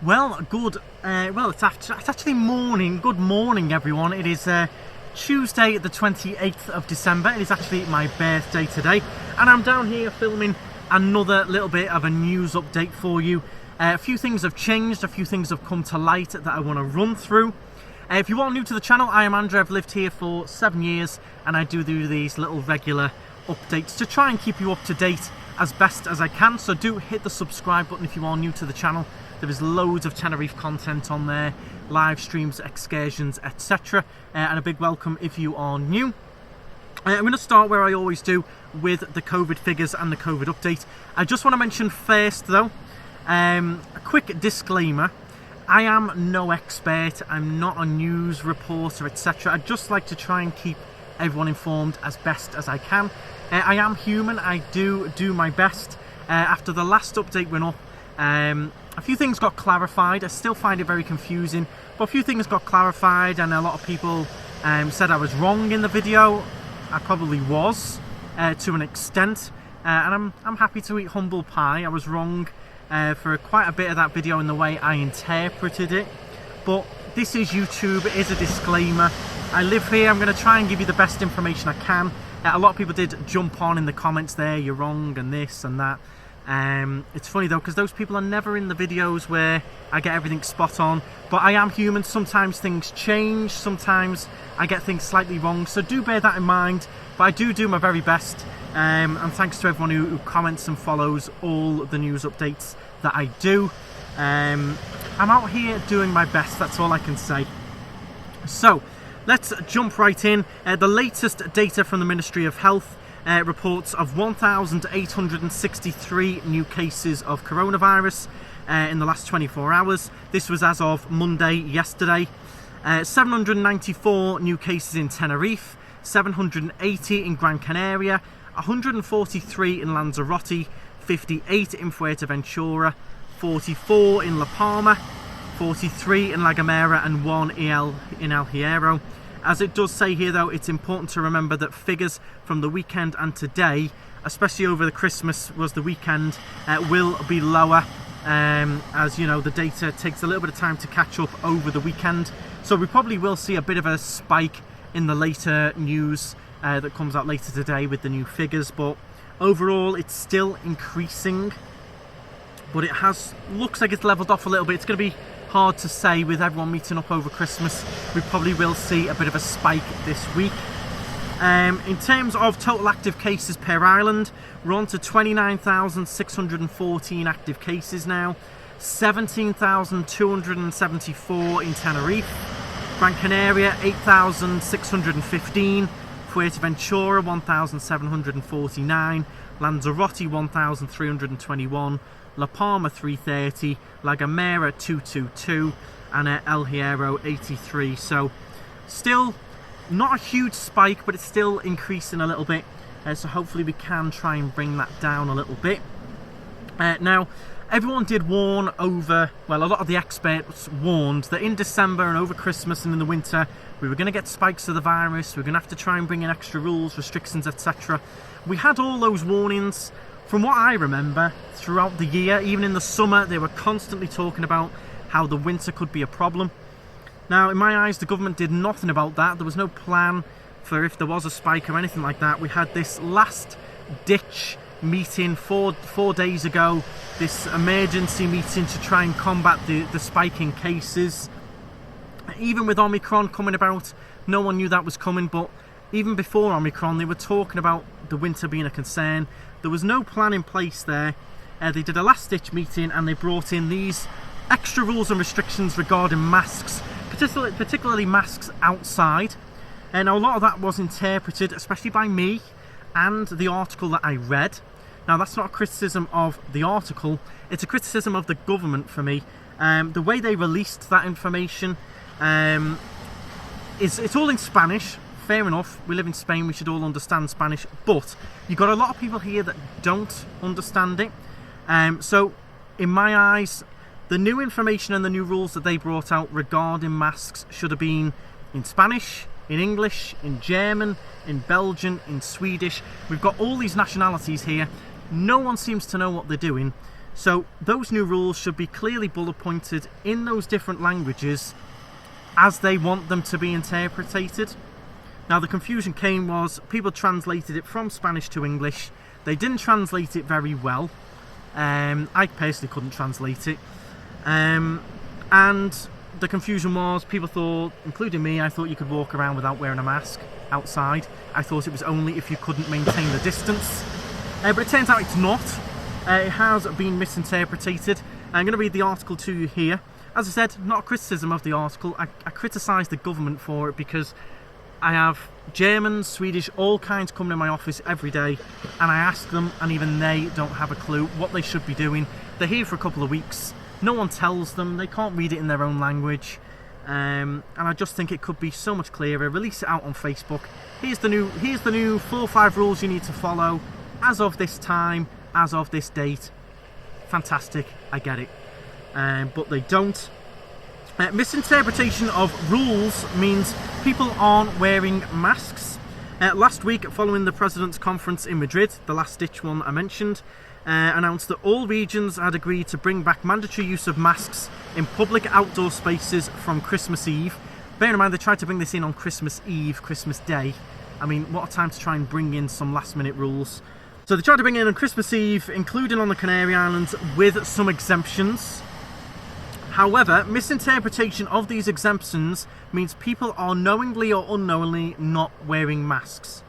Well, it's actually morning. Good morning, everyone. It is Tuesday, the 28th of December. It is actually my birthday today, and I'm down here filming another little bit of a news update for you. A few things have changed, a few things have come to light that I want to run through. If you are new to the channel, I am Andrew. I've lived here for 7 years, and I do these little regular updates to try and keep you up to date as best as I can. So do hit the subscribe button if you are new to the channel. There is loads of Tenerife content on there, live streams, excursions, etc. And a big welcome if you are new. I'm going to start where I always do, with the COVID figures and the COVID update. I just want to mention first though, a quick disclaimer. I am no expert, I'm not a news reporter, etc. I just like to try and keep everyone informed as best as I can. I am human, I do my best. After the last update went up, a few things got clarified. I still find it very confusing, but a few things got clarified, and a lot of people said I was wrong in the video. I probably was, to an extent, and I'm happy to eat humble pie. I was wrong for quite a bit of that video in the way I interpreted it, but this is YouTube, it is a disclaimer. I live here, I'm going to try and give you the best information I can. A lot of people did jump on in the comments there, you're wrong and this and that. It's funny though, because those people are never in the videos where I get everything spot on, but I am human. Sometimes things change, sometimes I get things slightly wrong, so do bear that in mind. But I do my very best, and thanks to everyone who comments and follows all the news updates that I do. I'm out here doing my best, that's all I can say. So let's jump right in. The latest data from the Ministry of Health reports of 1,863 new cases of coronavirus in the last 24 hours. This was as of Monday, yesterday. 794 new cases in Tenerife, 780 in Gran Canaria, 143 in Lanzarote, 58 in Fuerteventura, 44 in La Palma, 43 in La Gomera, and 1 in El Hierro. As it does say here though, it's important to remember that figures from the weekend and today, especially over the Christmas was the weekend, will be lower, as you know, the data takes a little bit of time to catch up over the weekend. So we probably will see a bit of a spike in the later news that comes out later today with the new figures, but overall it's still increasing, but it looks like it's leveled off a little bit. It's going to be hard to say with everyone meeting up over Christmas. We probably will see a bit of a spike this week. In terms of total active cases per island, we're on to 29,614 active cases now, 17,274 in Tenerife, Gran Canaria 8,615, Fuerteventura 1,749, Lanzarote 1,321, La Palma 330, La Gomera 222, and El Hierro 83. So still not a huge spike, but it's still increasing a little bit. So hopefully we can try and bring that down a little bit. Now, everyone did warn well, a lot of the experts warned that in December and over Christmas and in the winter, we were going to get spikes of the virus. We were going to have to try and bring in extra rules, restrictions, etc. We had all those warnings. From what I remember, throughout the year, even in the summer, they were constantly talking about how the winter could be a problem. Now, in my eyes, the government did nothing about that. There was no plan for if there was a spike or anything like that. We had this last-ditch meeting four days ago, this emergency meeting to try and combat the spike in cases. Even with Omicron coming about, no one knew that was coming, but even before Omicron, they were talking about the winter being a concern. There was no plan in place there. They did a last-ditch meeting and they brought in these extra rules and restrictions regarding masks, particularly masks outside. And a lot of that was interpreted, especially by me and the article that I read. Now, that's not a criticism of the article, it's a criticism of the government for me. The way they released that information, it's all in Spanish. Fair enough, we live in Spain, we should all understand Spanish, but you've got a lot of people here that don't understand it. So, in my eyes, the new information and the new rules that they brought out regarding masks should have been in Spanish, in English, in German, in Belgian, in Swedish. We've got all these nationalities here. No one seems to know what they're doing. So those new rules should be clearly bullet pointed in those different languages as they want them to be interpreted. Now the confusion came was people translated it from Spanish to English. They didn't translate it very well. I personally couldn't translate it. And the confusion was people thought, including me, I thought you could walk around without wearing a mask outside. I thought it was only if you couldn't maintain the distance. But it turns out it's not. It has been misinterpreted. I'm going to read the article to you here. As I said, not a criticism of the article. I criticise the government for it because I have Germans, Swedish, all kinds coming in my office every day, and I ask them, and even they don't have a clue what they should be doing. They're here for a couple of weeks. No one tells them. They can't read it in their own language. And I just think it could be so much clearer. Release it out on Facebook. Here's the new 4 or 5 rules you need to follow as of this time, as of this date. Fantastic, I get it. But they don't. Misinterpretation of rules means people aren't wearing masks. Last week, following the President's conference in Madrid, the last ditch one I mentioned, announced that all regions had agreed to bring back mandatory use of masks in public outdoor spaces from Christmas Eve. Bear in mind, they tried to bring this in on Christmas Eve, Christmas Day. I mean, what a time to try and bring in some last minute rules. So they tried to bring it in on Christmas Eve, including on the Canary Islands, with some exemptions. However, misinterpretation of these exemptions means people are knowingly or unknowingly not wearing masks.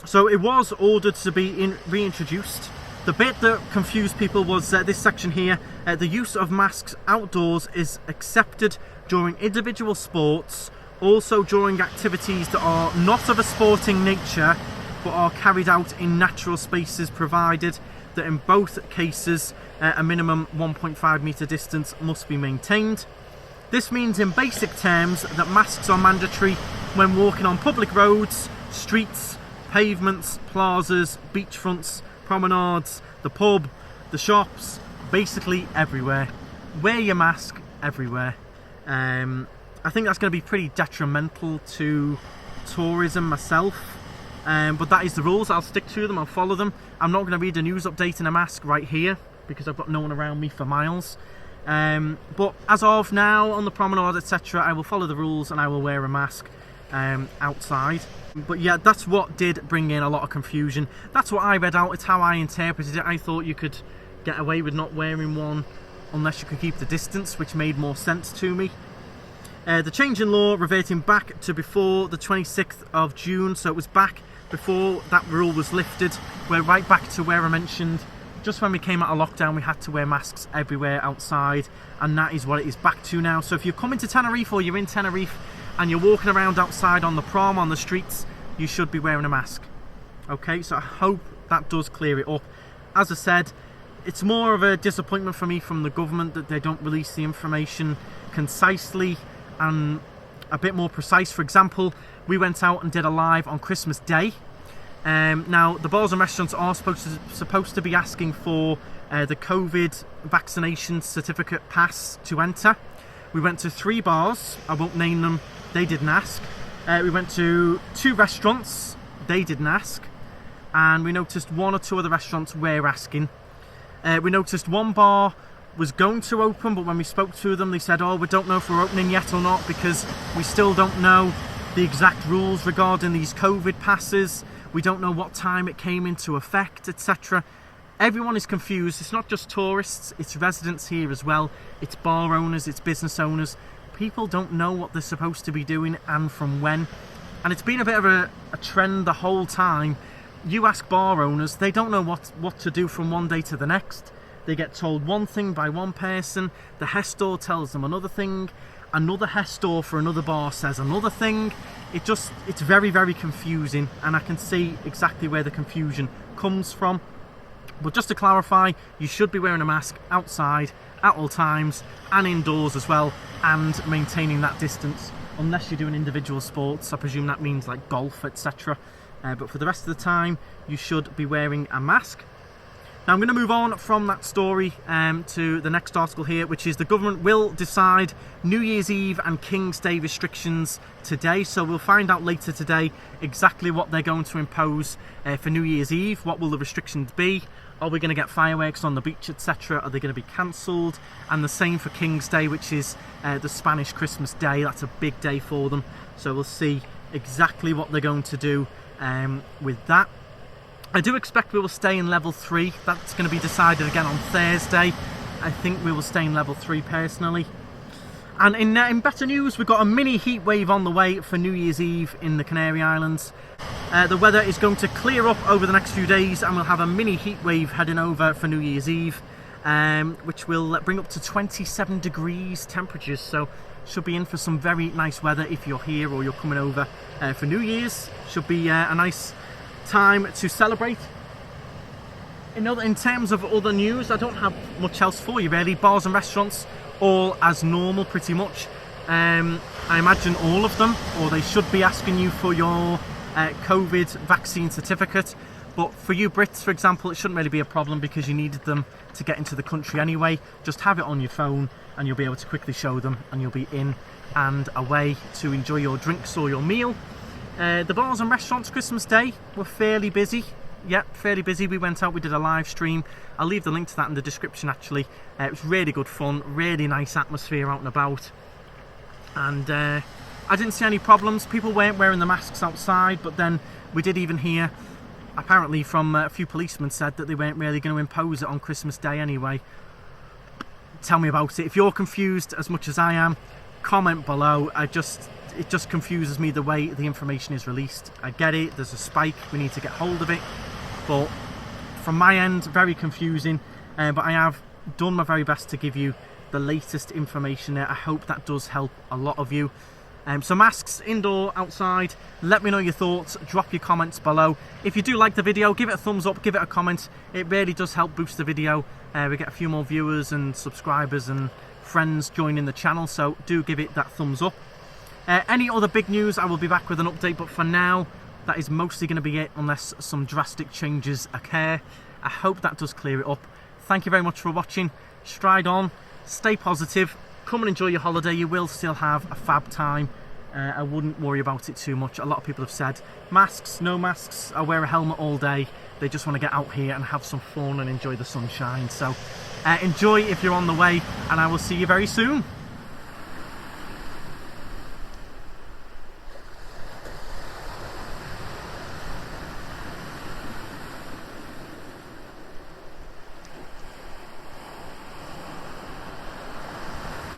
So it was ordered to be reintroduced. The bit that confused people was this section here. The use of masks outdoors is accepted during individual sports, also during activities that are not of a sporting nature but are carried out in natural spaces, provided that in both cases a minimum 1.5 metre distance must be maintained. This means in basic terms that masks are mandatory when walking on public roads, streets, pavements, plazas, beachfronts, promenades, the pub, the shops, basically everywhere. Wear your mask everywhere. I think that's going to be pretty detrimental to tourism myself. But that is the rules. I'll stick to them, I'll follow them. I'm not going to read a news update in a mask right here because I've got no one around me for miles. But as of now, on the promenade, etc., I will follow the rules and I will wear a mask outside. But yeah, that's what did bring in a lot of confusion. That's what I read out, it's how I interpreted it. I thought you could get away with not wearing one unless you could keep the distance, which made more sense to me. The change in law reverting back to before the 26th of June, so it was back before that rule was lifted. We're right back to where I mentioned just when we came out of lockdown we had to wear masks everywhere outside, and that is what it is back to now. So if you're coming to Tenerife or you're in Tenerife and you're walking around outside on the prom, on the streets, you should be wearing a mask. Okay, so I hope that does clear it up. As I said, it's more of a disappointment for me from the government that they don't release the information concisely and a bit more precise. For example, we went out and did a live on Christmas Day. Now, the bars and restaurants are supposed to be asking for the COVID vaccination certificate pass to enter. We went to 3 bars, I won't name them, they didn't ask. We went to 2 restaurants, they didn't ask. And we noticed 1 or 2 other restaurants were asking. We noticed 1 bar was going to open, but when we spoke to them they said, oh, we don't know if we're opening yet or not because we still don't know the exact rules regarding these COVID passes. We don't know what time it came into effect, etc. Everyone is confused. It's not just tourists, it's residents here as well. It's bar owners, it's business owners. People don't know what they're supposed to be doing and from when. And it's been a bit of a trend the whole time. You ask bar owners, they don't know what to do from one day to the next. They get told one thing by one person, the hair store tells them another thing, another hair store for another bar says another thing. It's very, very confusing, and I can see exactly where the confusion comes from. But just to clarify, you should be wearing a mask outside at all times and indoors as well, and maintaining that distance unless you're doing individual sports. I presume that means like golf, etc. But for the rest of the time, you should be wearing a mask. Now I'm going to move on from that story to the next article here, which is the government will decide New Year's Eve and King's Day restrictions today. So we'll find out later today exactly what they're going to impose for New Year's Eve. What will the restrictions be? Are we going to get fireworks on the beach, etc.? Are they going to be cancelled? And the same for King's Day, which is the Spanish Christmas Day. That's a big day for them. So we'll see exactly what they're going to do with that. I do expect we will stay in level 3. That's going to be decided again on Thursday. I think we will stay in level 3 personally. And in better news, we've got a mini heat wave on the way for New Year's Eve in the Canary Islands. The weather is going to clear up over the next few days, and we'll have a mini heat wave heading over for New Year's Eve, which will bring up to 27 degrees temperatures. So should be in for some very nice weather if you're here or you're coming over for New Year's. Should be a nice time to celebrate. In terms of other news, I don't have much else for you really. Bars and restaurants all as normal pretty much. I imagine all of them, or they should be asking you for your COVID vaccine certificate. But for you Brits, for example, it shouldn't really be a problem because you needed them to get into the country anyway. Just have it on your phone and you'll be able to quickly show them, and you'll be in and away to enjoy your drinks or your meal. The bars and restaurants Christmas Day were fairly busy. Yep, fairly busy. We went out, we did a live stream. I'll leave the link to that in the description actually. It was really good fun, really nice atmosphere out and about. And I didn't see any problems. People weren't wearing the masks outside, but then we did even hear, apparently from a few policemen said that they weren't really going to impose it on Christmas Day anyway. Tell me about it. If you're confused as much as I am, comment below. It just confuses me the way the information is released. I get it, there's a spike, we need to get hold of it, but from my end, very confusing. But I have done my very best to give you the latest information there. I hope that does help a lot of you. So masks, indoor, outside, let me know your thoughts, drop your comments below. If you do like the video, give it a thumbs up, give it a comment. It really does help boost the video. We get a few more viewers and subscribers and friends joining the channel, so do give it that thumbs up. Any other big news, I will be back with an update, but for now, that is mostly going to be it unless some drastic changes occur. I hope that does clear it up. Thank you very much for watching. Stride on, stay positive, come and enjoy your holiday. You will still have a fab time. I wouldn't worry about it too much. A lot of people have said, masks, no masks, I wear a helmet all day. They just want to get out here and have some fun and enjoy the sunshine. So enjoy if you're on the way, and I will see you very soon.